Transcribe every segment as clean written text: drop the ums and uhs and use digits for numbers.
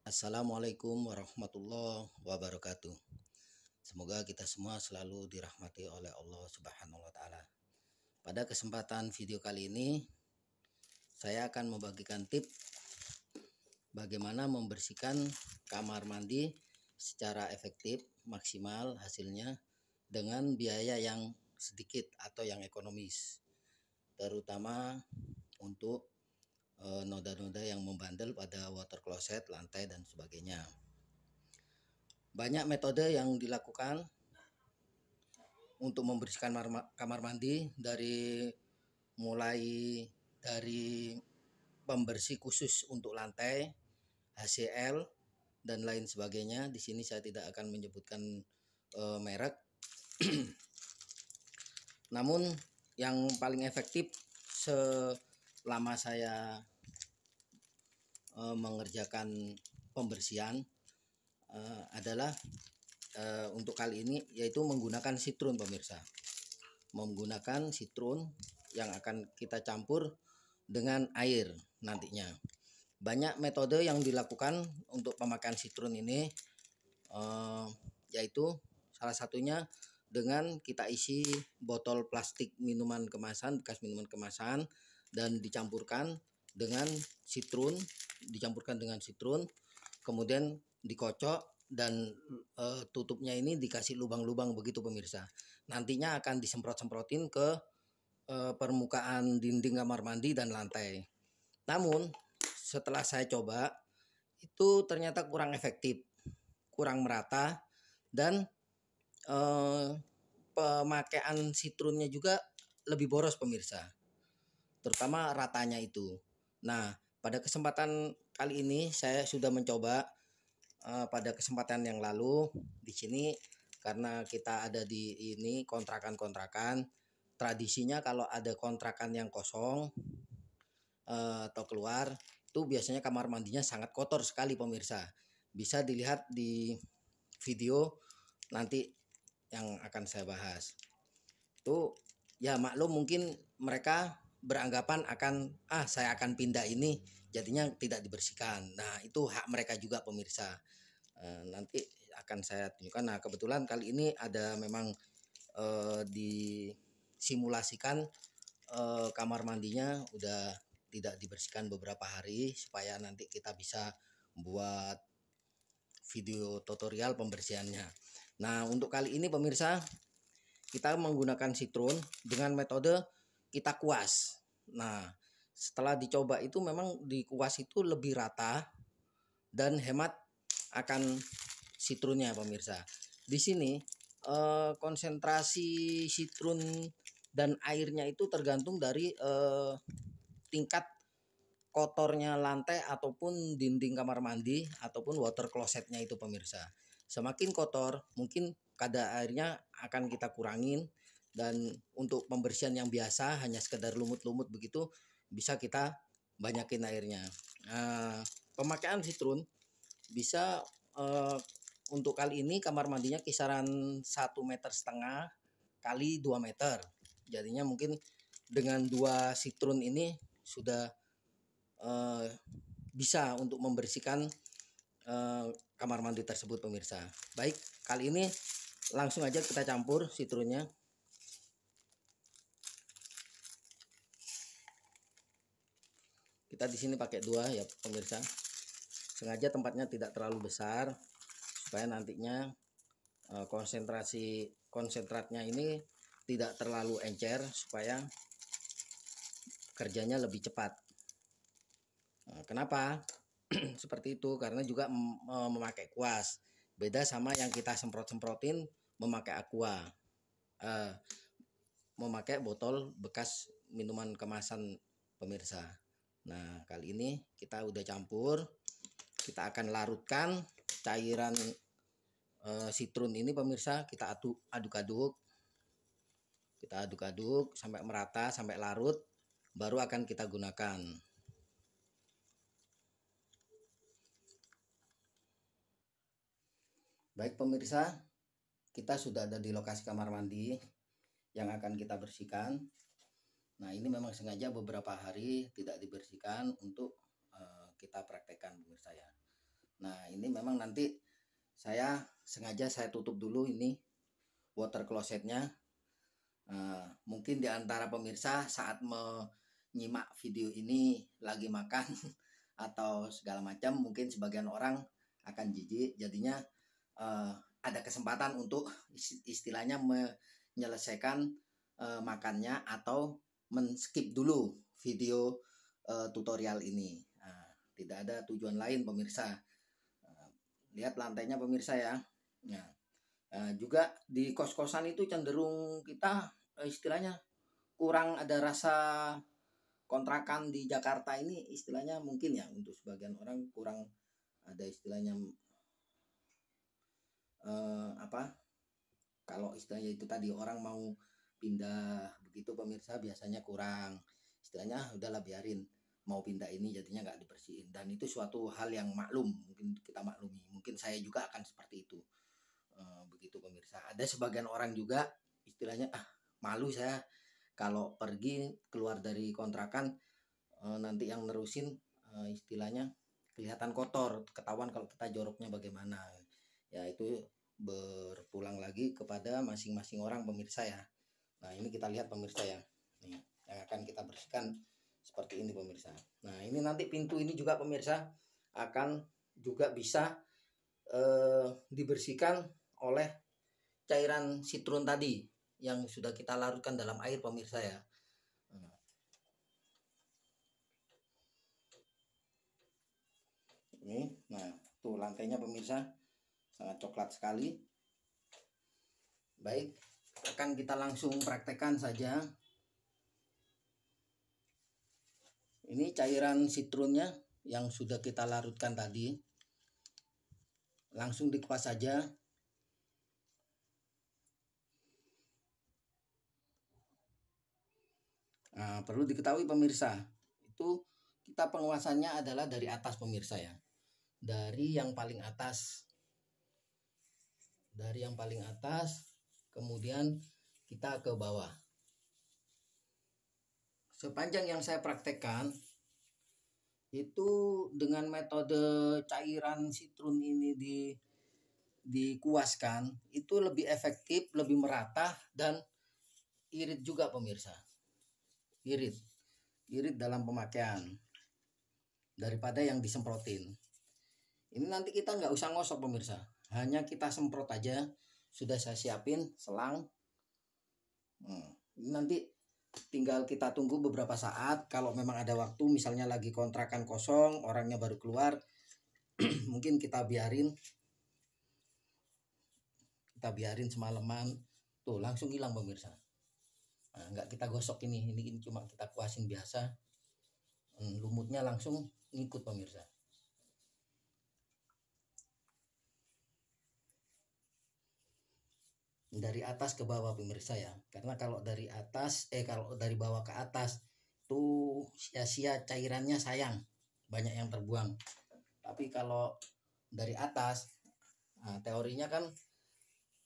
Assalamualaikum warahmatullahi wabarakatuh. Semoga kita semua selalu dirahmati oleh Allah Subhanahu wa taala. Pada kesempatan video kali ini saya akan membagikan tips bagaimana membersihkan kamar mandi secara efektif, maksimal hasilnya dengan biaya yang sedikit atau yang ekonomis. Terutama untuk noda-noda yang membandel pada water closet, lantai dan sebagainya. Banyak metode yang dilakukan untuk membersihkan kamar mandi, mulai dari pembersih khusus untuk lantai, HCl dan lain sebagainya. Di sini saya tidak akan menyebutkan merek. Namun yang paling efektif selama saya mengerjakan pembersihan adalah untuk kali ini, yaitu menggunakan sitrun, pemirsa. Menggunakan sitrun yang akan kita campur dengan air nantinya. Banyak metode yang dilakukan untuk pemakaian sitrun ini, yaitu salah satunya dengan kita isi botol plastik bekas minuman kemasan dan dicampurkan dengan sitrun, kemudian dikocok dan tutupnya ini dikasih lubang-lubang begitu, pemirsa. Nantinya akan disemprot-semprotin ke permukaan dinding kamar mandi dan lantai. Namun setelah saya coba, itu ternyata kurang efektif, kurang merata, dan pemakaian sitrunnya juga lebih boros, pemirsa, terutama ratanya itu. Nah, pada kesempatan kali ini saya sudah mencoba. Pada kesempatan yang lalu di sini, karena kita ada di ini kontrakan, tradisinya kalau ada kontrakan yang kosong atau keluar, itu biasanya kamar mandinya sangat kotor sekali, pemirsa. Bisa dilihat di video nanti yang akan saya bahas. Itu ya maklum, mungkin mereka beranggapan saya akan pindah ini, jadinya tidak dibersihkan. Nah, itu hak mereka juga, pemirsa. Nanti akan saya tunjukkan. Nah, kebetulan kali ini ada memang disimulasikan kamar mandinya udah tidak dibersihkan beberapa hari, supaya nanti kita bisa buat video tutorial pembersihannya. Nah, untuk kali ini, pemirsa, kita menggunakan sitrun dengan metode kita kuas. Nah, setelah dicoba itu memang di kuas itu lebih rata dan hemat akan sitrunnya, pemirsa. Di sini konsentrasi sitrun dan airnya itu tergantung dari tingkat kotornya lantai ataupun dinding kamar mandi ataupun water closetnya itu, pemirsa. Semakin kotor, mungkin kadar airnya akan kita kurangin, dan untuk pembersihan yang biasa hanya sekedar lumut-lumut begitu, bisa kita banyakin airnya. Pemakaian sitrun bisa untuk kali ini kamar mandinya kisaran 1,5 meter kali 2 meter. Jadinya mungkin dengan 2 sitrun ini sudah bisa untuk membersihkan kamar mandi tersebut, pemirsa. Baik, kali ini langsung aja kita campur sitrunnya. Kita di sini pakai 2 ya, pemirsa. Sengaja tempatnya tidak terlalu besar supaya nantinya konsentratnya ini tidak terlalu encer, supaya kerjanya lebih cepat. Kenapa seperti itu? Karena juga memakai kuas. Beda sama yang kita semprot-semprotin memakai aqua, memakai botol bekas minuman kemasan, pemirsa. Nah, kali ini kita udah campur. Kita akan larutkan cairan sitrun ini, pemirsa. Kita aduk-aduk. Kita aduk-aduk sampai merata, sampai larut, baru akan kita gunakan. Baik, pemirsa, kita sudah ada di lokasi kamar mandi yang akan kita bersihkan. Nah, ini memang sengaja beberapa hari tidak dibersihkan untuk kita praktekkan, pemirsa ya. Nah, ini memang nanti sengaja saya tutup dulu ini water closetnya. Mungkin di antara pemirsa saat menyimak video ini lagi makan atau segala macam, mungkin sebagian orang akan jijik, jadinya ada kesempatan untuk istilahnya menyelesaikan makannya atau men-skip dulu video tutorial ini. Tidak ada tujuan lain pemirsa. Lihat lantainya pemirsa ya. Nah, juga di kos-kosan itu cenderung kita istilahnya kurang ada rasa kontrakan di Jakarta ini, istilahnya mungkin ya untuk sebagian orang kurang ada istilahnya kalau istilahnya itu tadi orang mau pindah begitu pemirsa, biasanya kurang istilahnya udahlah biarin, mau pindah ini jadinya nggak dibersihin, dan itu suatu hal yang maklum, mungkin kita maklumi, mungkin saya juga akan seperti itu. Begitu pemirsa, ada sebagian orang juga istilahnya malu saya kalau pergi keluar dari kontrakan, nanti yang nerusin istilahnya kelihatan kotor, ketahuan kalau kita joroknya bagaimana. Ya itu berpulang lagi kepada masing-masing orang pemirsa ya. Nah, ini kita lihat pemirsa ya. Nih, yang akan kita bersihkan seperti ini pemirsa. Nah, ini nanti pintu ini juga pemirsa akan juga bisa dibersihkan oleh cairan sitron tadi yang sudah kita larutkan dalam air pemirsa ya. Ini, nah tuh lantainya pemirsa sangat coklat sekali. Baik, akan kita langsung praktekkan saja. Ini cairan sitronnya yang sudah kita larutkan tadi. Langsung dikupas saja. Nah, perlu diketahui pemirsa, itu kita penguasannya adalah dari atas pemirsa ya. Dari yang paling atas. Dari yang paling atas, kemudian kita ke bawah. Sepanjang yang saya praktekkan itu dengan metode cairan sitron ini dikuaskan itu lebih efektif, lebih merata, dan irit juga pemirsa. Irit dalam pemakaian daripada yang disemprotin. Ini nanti kita nggak usah ngosok pemirsa, hanya kita semprot aja. Sudah saya siapin selang. Ini nanti tinggal kita tunggu beberapa saat. Kalau memang ada waktu, misalnya lagi kontrakan kosong, orangnya baru keluar, mungkin kita biarin semalaman. Tuh langsung hilang pemirsa. Nah, nggak kita gosok ini cuma kita kuasin biasa. Lumutnya langsung ngikut pemirsa. Dari atas ke bawah pemirsa ya, karena kalau dari bawah ke atas tuh sia-sia cairannya, sayang, banyak yang terbuang. Tapi kalau dari atas, teorinya kan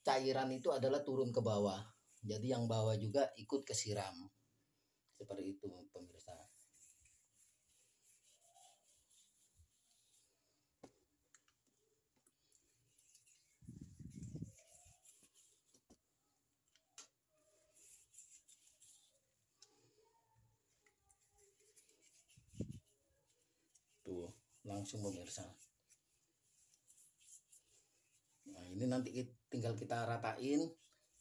cairan itu adalah turun ke bawah, jadi yang bawah juga ikut kesiram, seperti itu pemirsa. Tuh langsung pemirsa. Nah, ini nanti tinggal kita ratain.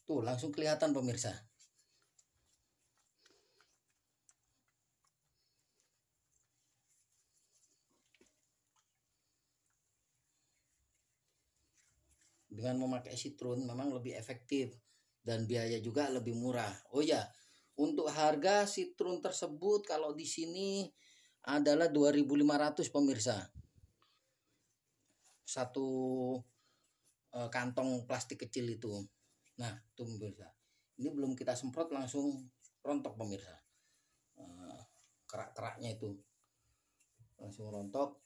Tuh langsung kelihatan pemirsa. Dengan memakai sitron memang lebih efektif dan biaya juga lebih murah. Oh ya, untuk harga sitron tersebut kalau di sini adalah 2.500 pemirsa. Satu kantong plastik kecil itu. Nah, tuh pemirsa. Ini belum kita semprot langsung rontok pemirsa. Kerak-keraknya itu langsung rontok.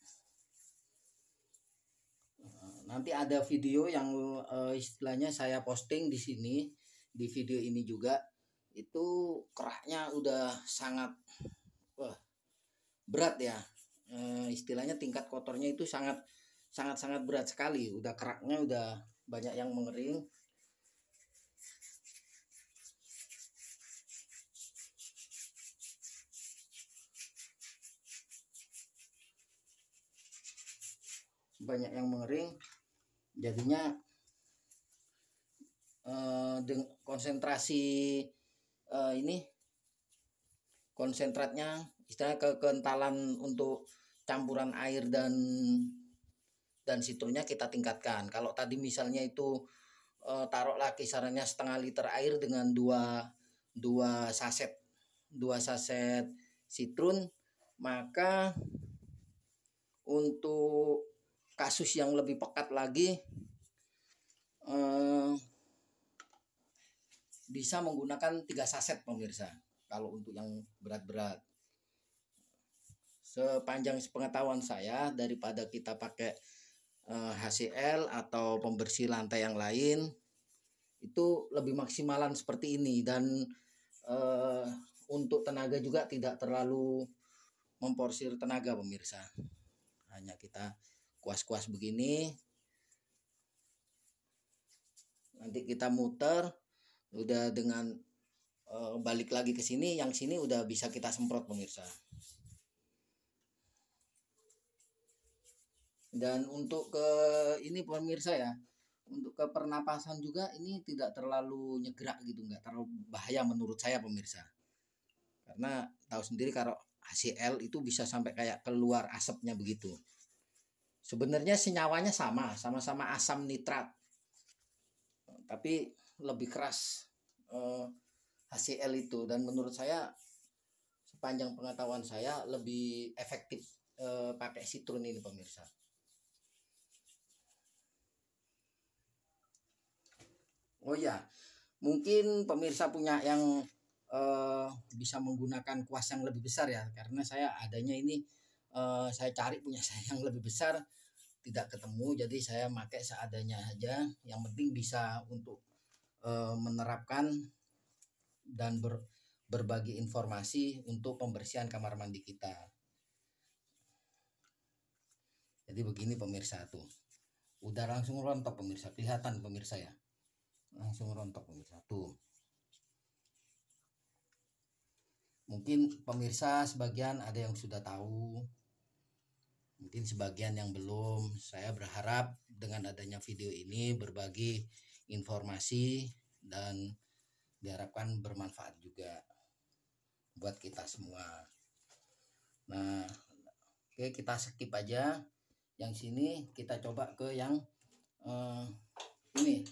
Nanti ada video yang istilahnya saya posting di sini, di video ini juga, itu keraknya udah sangat berat ya, istilahnya tingkat kotornya itu sangat sangat-sangat berat sekali, udah keraknya udah banyak yang mengering. Banyak yang mengering, jadinya konsentrasi ini konsentratnya, istilahnya kekentalan untuk campuran air dan sitrunnya kita tingkatkan. Kalau tadi misalnya itu taruhlah kisarannya setengah liter air dengan dua saset sitrun, maka untuk kasus yang lebih pekat lagi bisa menggunakan 3 saset pemirsa kalau untuk yang berat-berat. Sepanjang sepengetahuan saya, daripada kita pakai HCl atau pembersih lantai yang lain, itu lebih maksimalan seperti ini. Dan untuk tenaga juga tidak terlalu memporsir tenaga pemirsa, hanya kita kuas-kuas begini, nanti kita muter, udah dengan balik lagi ke sini, yang sini udah bisa kita semprot pemirsa. Dan untuk ke ini pemirsa ya, untuk ke pernapasan juga ini tidak terlalu nyegerak gitu, nggak terlalu bahaya menurut saya pemirsa. Karena tahu sendiri kalau HCl itu bisa sampai kayak keluar asapnya begitu. Sebenarnya senyawanya sama-sama asam nitrat, tapi lebih keras HCl itu. Dan menurut saya, sepanjang pengetahuan saya, lebih efektif pakai sitrun ini pemirsa. Oh ya, mungkin pemirsa punya yang bisa menggunakan kuas yang lebih besar ya, karena saya adanya ini saya cari punya saya yang lebih besar tidak ketemu, jadi saya pakai seadanya aja. Yang penting bisa untuk menerapkan dan berbagi informasi untuk pembersihan kamar mandi kita. Jadi begini pemirsa, tuh udah langsung rontok pemirsa, kelihatan pemirsa ya, langsung rontok pemirsa tuh. Mungkin pemirsa sebagian ada yang sudah tahu, mungkin sebagian yang belum. Saya berharap dengan adanya video ini berbagi informasi dan diharapkan bermanfaat juga buat kita semua. Nah, oke, kita skip aja yang sini, kita coba ke yang ini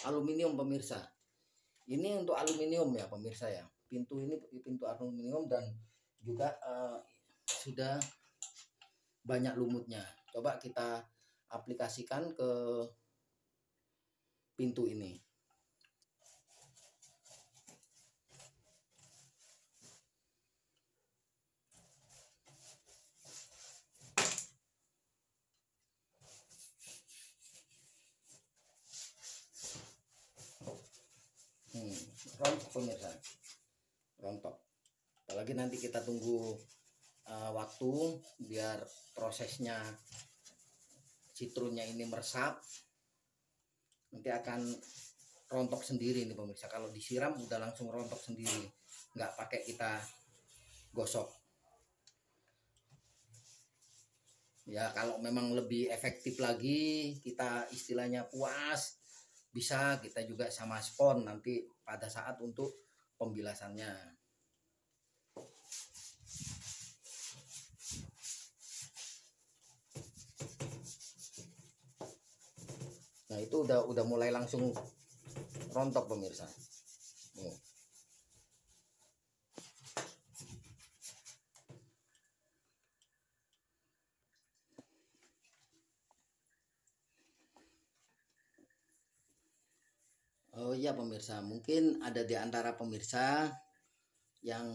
aluminium pemirsa. Ini untuk aluminium ya pemirsa ya. Pintu ini pintu aluminium dan juga sudah banyak lumutnya. Coba kita aplikasikan ke pintu ini. Rontok pemirsa, rontok. Apalagi nanti kita tunggu waktu biar prosesnya sitrunnya ini meresap, nanti akan rontok sendiri nih pemirsa. Kalau disiram udah langsung rontok sendiri, nggak pakai kita gosok. Ya kalau memang lebih efektif lagi, kita istilahnya puas, bisa kita juga sama spon nanti pada saat untuk pembilasannya. Nah itu udah mulai langsung rontok pemirsa. Oh iya pemirsa, mungkin ada di antara pemirsa yang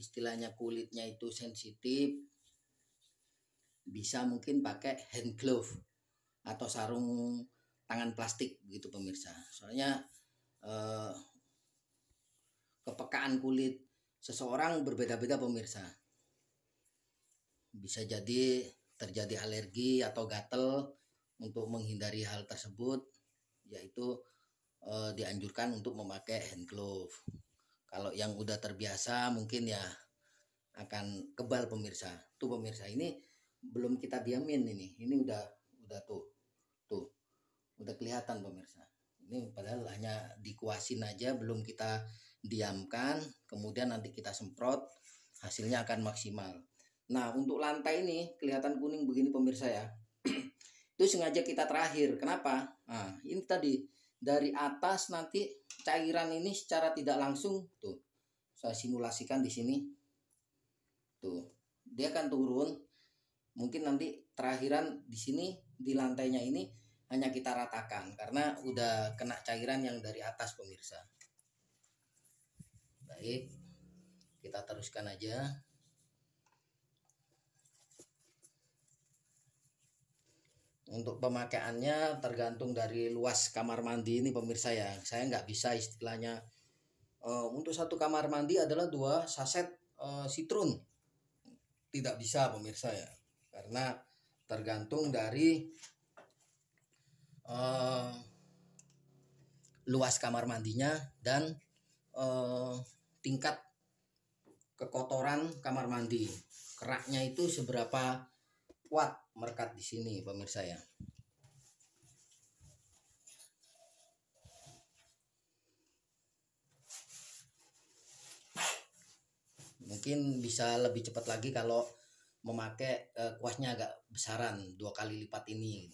istilahnya kulitnya itu sensitif, bisa mungkin pakai hand glove atau sarung tangan plastik gitu pemirsa. Soalnya kepekaan kulit seseorang berbeda-beda pemirsa. Bisa jadi terjadi alergi atau gatel Untuk menghindari hal tersebut, yaitu dianjurkan untuk memakai hand glove. Kalau yang udah terbiasa mungkin ya akan kebal pemirsa. Tuh pemirsa, ini belum kita diamin ini udah tuh udah kelihatan pemirsa. Ini padahal hanya dikuasin aja, belum kita diamkan, kemudian nanti kita semprot, hasilnya akan maksimal. Nah, untuk lantai ini kelihatan kuning begini pemirsa ya. Itu sengaja kita terakhir. Kenapa? Nah, ini tadi dari atas nanti cairan ini secara tidak langsung tuh. Saya simulasikan di sini. Tuh. Dia akan turun. Mungkin nanti terakhiran di sini di lantainya ini hanya kita ratakan karena udah kena cairan yang dari atas pemirsa. Baik. Kita teruskan aja. Untuk pemakaiannya tergantung dari luas kamar mandi ini pemirsa ya. Saya nggak bisa istilahnya untuk satu kamar mandi adalah 2 saset sitrun. Tidak bisa pemirsa ya. Karena tergantung dari luas kamar mandinya dan tingkat kekotoran kamar mandi. Keraknya itu seberapa kuat merekat di sini pemirsa ya. Mungkin bisa lebih cepat lagi kalau memakai kuasnya agak besaran 2 kali lipat ini.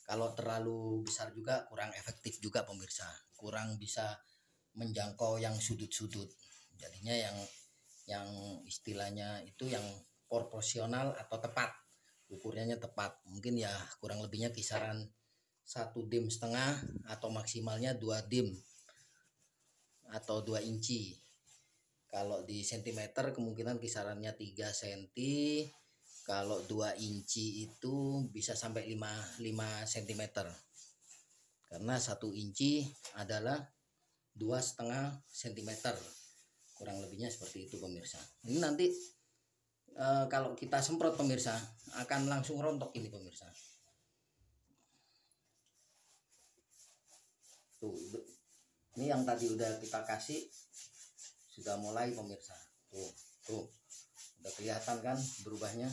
Kalau terlalu besar juga kurang efektif juga pemirsa. Kurang bisa menjangkau yang sudut-sudut. Jadinya yang istilahnya itu yang proporsional atau tepat. Ukurannya tepat. Mungkin ya kurang lebihnya kisaran 1,5 dim atau maksimalnya 2 dim atau 2 inci. Kalau di sentimeter kemungkinan kisarannya 3 cm. Kalau 2 inci itu bisa sampai 5 cm. Karena 1 inci adalah 2,5 cm. Kurang lebihnya seperti itu pemirsa. Ini nanti kalau kita semprot pemirsa akan langsung rontok ini pemirsa. Tuh, ini yang tadi udah kita kasih sudah mulai pemirsa. Tuh udah kelihatan kan berubahnya.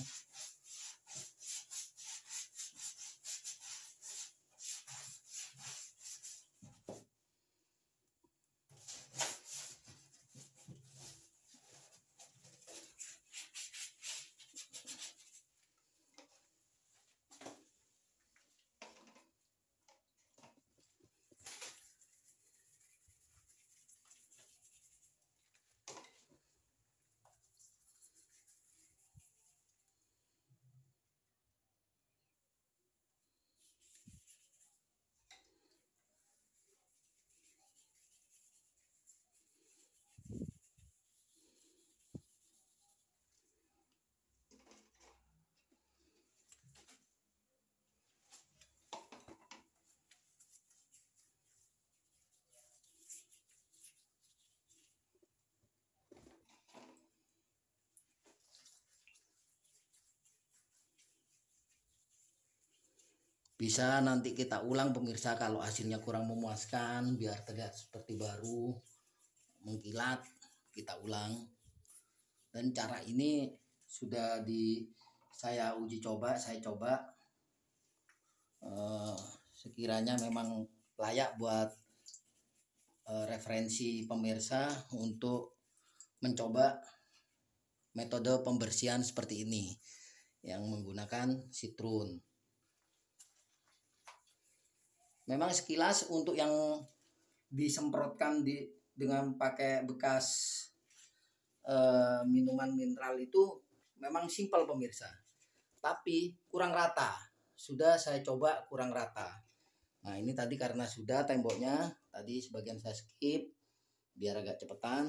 Bisa nanti kita ulang pemirsa kalau hasilnya kurang memuaskan, biar terlihat seperti baru, mengkilat, kita ulang. Dan cara ini sudah saya uji coba, saya coba sekiranya memang layak buat referensi pemirsa untuk mencoba metode pembersihan seperti ini yang menggunakan sitrun. Memang sekilas untuk yang disemprotkan dengan pakai bekas minuman mineral itu memang simpel pemirsa, tapi kurang rata. Sudah saya coba kurang rata. Nah ini tadi karena sudah temboknya tadi sebagian saya skip biar agak cepetan.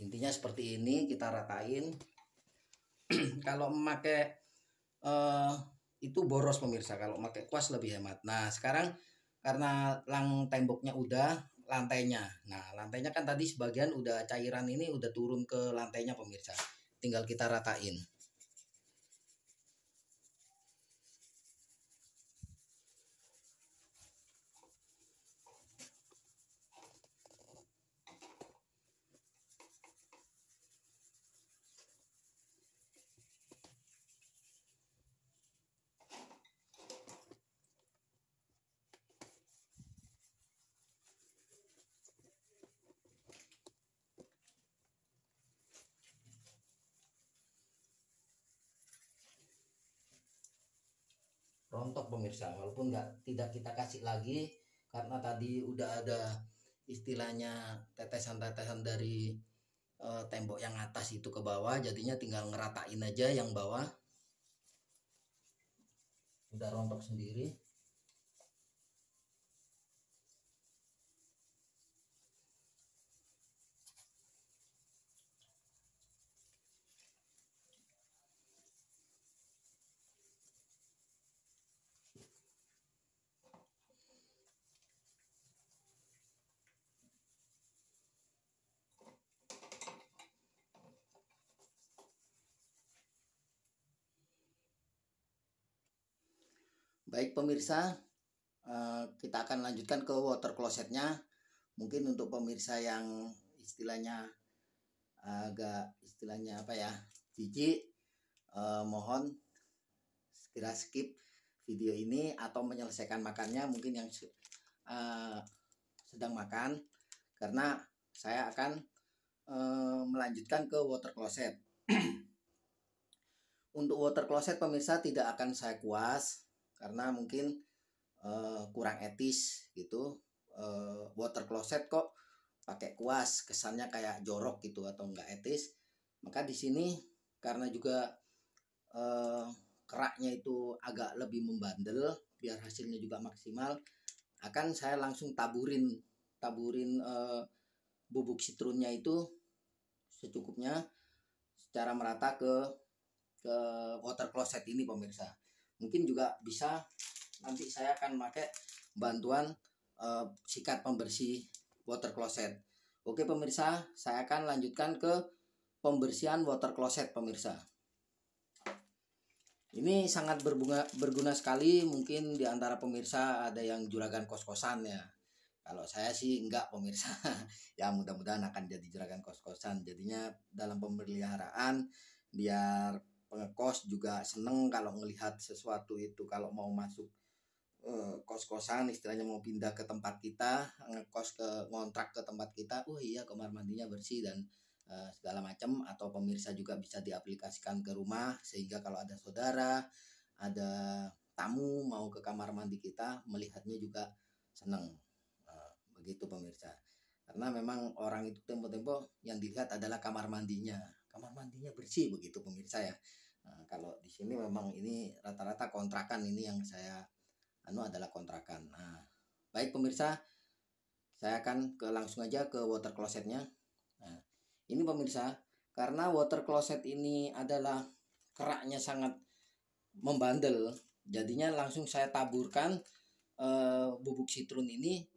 Intinya seperti ini, kita ratain. Kalau memakai itu boros pemirsa, kalau pakai kuas lebih hemat. Nah sekarang karena lang temboknya udah lantainya. Nah, lantainya kan tadi sebagian udah cairan ini udah turun ke lantainya pemirsa. Tinggal kita ratain. Rontok pemirsa, walaupun tidak kita kasih lagi karena tadi udah ada istilahnya tetesan-tetesan dari tembok yang atas itu ke bawah, jadinya tinggal ngeratain aja yang bawah udah rontok sendiri. Baik pemirsa, kita akan lanjutkan ke water closetnya. Mungkin untuk pemirsa yang istilahnya agak istilahnya apa ya, jijik, mohon segera skip video ini atau menyelesaikan makannya, mungkin yang sedang makan, karena saya akan melanjutkan ke water closet. Untuk water closet pemirsa tidak akan saya kuas karena mungkin kurang etis gitu. Water closet kok pakai kuas, kesannya kayak jorok gitu atau enggak etis. Maka di sini karena juga keraknya itu agak lebih membandel biar hasilnya juga maksimal, akan saya langsung taburin bubuk sitrunnya itu secukupnya secara merata ke water closet ini pemirsa. Mungkin juga bisa nanti saya akan pakai bantuan sikat pembersih water closet. Oke pemirsa, saya akan lanjutkan ke pembersihan water closet pemirsa. Ini sangat berguna sekali. Mungkin di antara pemirsa ada yang juragan kos-kosan ya. Kalau saya sih enggak pemirsa. Ya mudah-mudahan akan jadi juragan kos-kosan. Jadinya dalam pemeliharaan biar pengekos juga seneng kalau melihat sesuatu itu. Kalau mau masuk kos-kosan istilahnya mau pindah ke tempat kita, ngekos ke ngontrak ke tempat kita, oh iya kamar mandinya bersih dan segala macam. Atau pemirsa juga bisa diaplikasikan ke rumah sehingga kalau ada saudara, ada tamu mau ke kamar mandi kita melihatnya juga seneng. Begitu pemirsa, karena memang orang itu tempo-tempo yang dilihat adalah kamar mandinya bersih begitu pemirsa ya. Kalau di sini memang ini rata-rata kontrakan, ini yang saya adalah kontrakan. Nah, baik pemirsa, saya akan langsung aja ke water closetnya. Nah, ini pemirsa, karena water closet ini adalah keraknya sangat membandel, jadinya langsung saya taburkan bubuk sitrun ini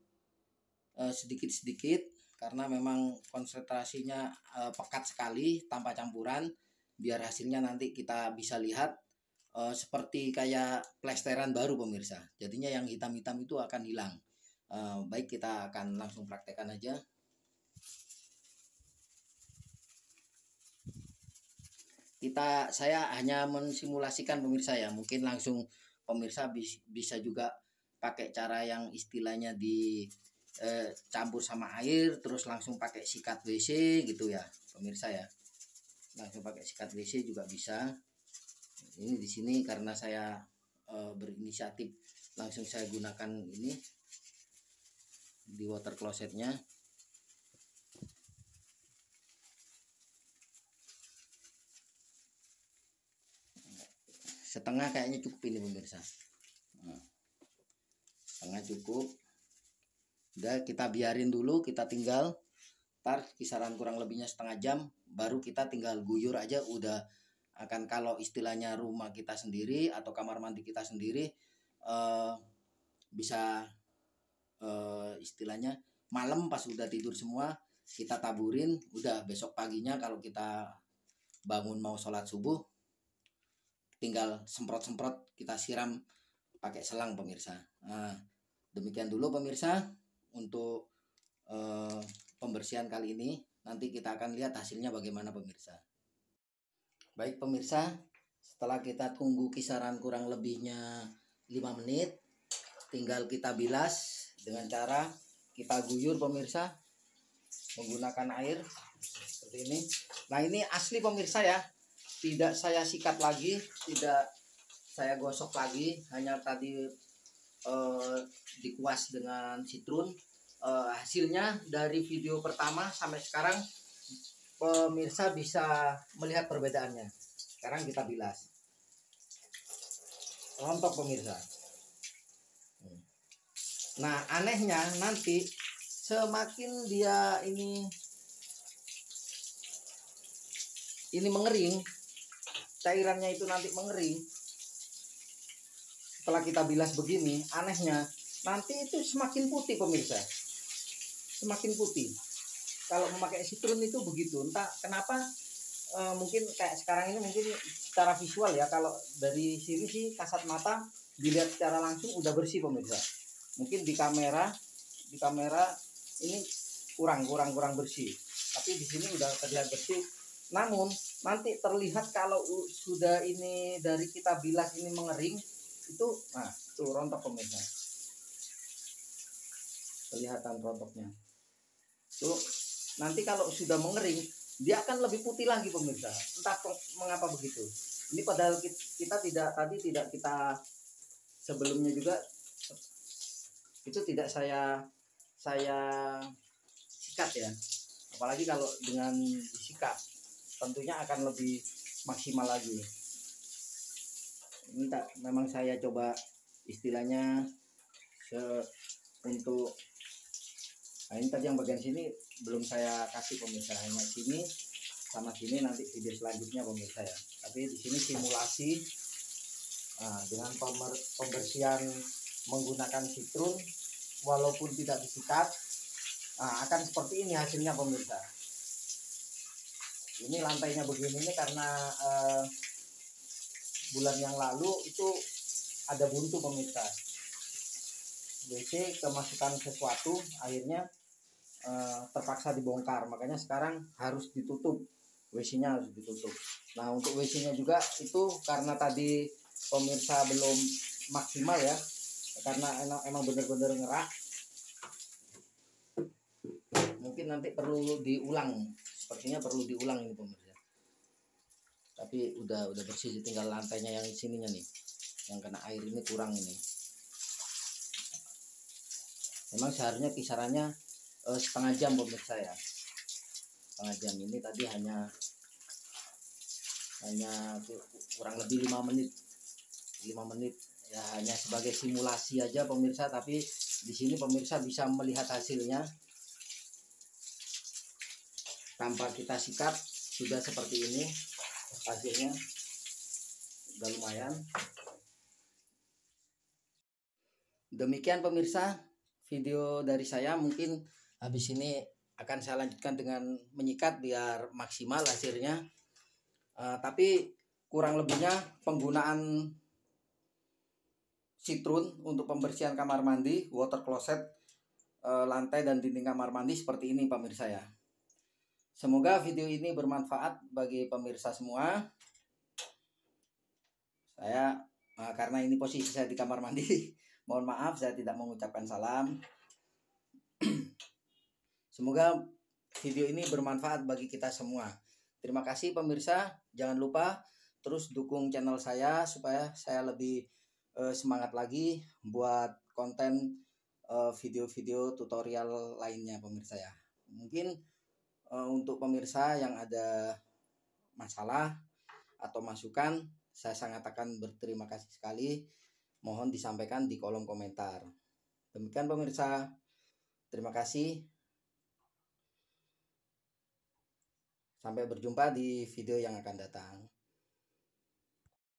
sedikit-sedikit karena memang konsentrasinya pekat sekali tanpa campuran, biar hasilnya nanti kita bisa lihat seperti kayak plesteran baru pemirsa. Jadinya yang hitam-hitam itu akan hilang. Baik, kita akan langsung praktekkan aja. Saya hanya mensimulasikan pemirsa ya. Mungkin langsung pemirsa bisa juga pakai cara yang istilahnya di campur sama air terus langsung pakai sikat WC gitu ya pemirsa ya. Langsung pakai sikat WC juga bisa. Ini di sini karena saya berinisiatif langsung saya gunakan ini di water closetnya. Setengah kayaknya cukup ini pemirsa. Setengah cukup. Udah kita biarin dulu, kita tinggal ntar kisaran kurang lebihnya setengah jam baru kita tinggal guyur aja udah akan. Kalau istilahnya rumah kita sendiri atau kamar mandi kita sendiri bisa istilahnya malam pas udah tidur semua kita taburin, udah besok paginya kalau kita bangun mau sholat subuh tinggal semprot-semprot, kita siram pakai selang pemirsa. Nah, demikian dulu pemirsa untuk pembersihan kali ini. Nanti kita akan lihat hasilnya bagaimana pemirsa. Baik pemirsa, setelah kita tunggu kisaran kurang lebihnya 5 menit, tinggal kita bilas dengan cara kita guyur pemirsa menggunakan air seperti ini. Nah, ini asli pemirsa ya, tidak saya sikat lagi, tidak saya gosok lagi, hanya tadi dikuas dengan sitrun. Hasilnya dari video pertama sampai sekarang pemirsa bisa melihat perbedaannya. Sekarang kita bilas, rontok pemirsa. Nah, anehnya nanti semakin dia ini mengering, cairannya itu nanti mengering. Setelah kita bilas begini, anehnya nanti itu semakin putih pemirsa, semakin putih. Kalau memakai sitrun itu begitu, entah kenapa. Mungkin kayak sekarang ini mungkin secara visual ya, kalau dari sini sih kasat mata dilihat secara langsung udah bersih pemirsa. Mungkin di kamera ini kurang bersih, tapi di sini udah terlihat bersih. Namun nanti terlihat kalau sudah ini dari kita bilas ini mengering itu, nah tuh rontok pemirsa, kelihatan rontoknya tuh. Nanti kalau sudah mengering dia akan lebih putih lagi pemirsa, entah mengapa begitu. Ini padahal kita tidak kita sebelumnya juga itu tidak saya sikat ya, apalagi kalau dengan disikat tentunya akan lebih maksimal lagi. Ini memang saya coba istilahnya untuk, nah ini tadi yang bagian sini belum saya kasih pemirsa, hanya sini sama sini nanti video selanjutnya pemirsa ya. Tapi di sini simulasi dengan pembersihan menggunakan sitrun walaupun tidak disikat, akan seperti ini hasilnya pemirsa. Ini lantainya begini ini karena bulan yang lalu itu ada buntu pemirsa. WC kemasukan sesuatu, akhirnya terpaksa dibongkar, makanya sekarang harus ditutup, WC-nya harus ditutup. Nah, untuk WC-nya juga itu karena tadi pemirsa belum maksimal ya, karena emang bener-bener ngerak, mungkin nanti perlu diulang, sepertinya perlu diulang ini pemirsa. Tapi udah bersih, tinggal lantainya yang sininya nih yang kena air ini kurang ini. Memang seharusnya kisarannya setengah jam pemirsa ya, setengah jam. Ini tadi hanya kurang lebih 5 menit ya, hanya sebagai simulasi aja pemirsa. Tapi di sini pemirsa bisa melihat hasilnya tanpa kita sikat, sudah seperti ini hasilnya, udah lumayan. Demikian pemirsa video dari saya, mungkin habis ini akan saya lanjutkan dengan menyikat biar maksimal hasilnya. Tapi kurang lebihnya penggunaan sitrun untuk pembersihan kamar mandi, water closet, lantai dan dinding kamar mandi seperti ini pemirsa ya. Semoga video ini bermanfaat bagi pemirsa semua. Saya karena ini posisi saya di kamar mandi, mohon maaf saya tidak mengucapkan salam. Semoga video ini bermanfaat bagi kita semua. Terima kasih pemirsa. Jangan lupa terus dukung channel saya supaya saya lebih semangat lagi buat konten video-video tutorial lainnya pemirsa ya. Mungkin untuk pemirsa yang ada masalah atau masukan, saya sangat akan berterima kasih sekali. Mohon disampaikan di kolom komentar. Demikian pemirsa. Terima kasih. Sampai berjumpa di video yang akan datang.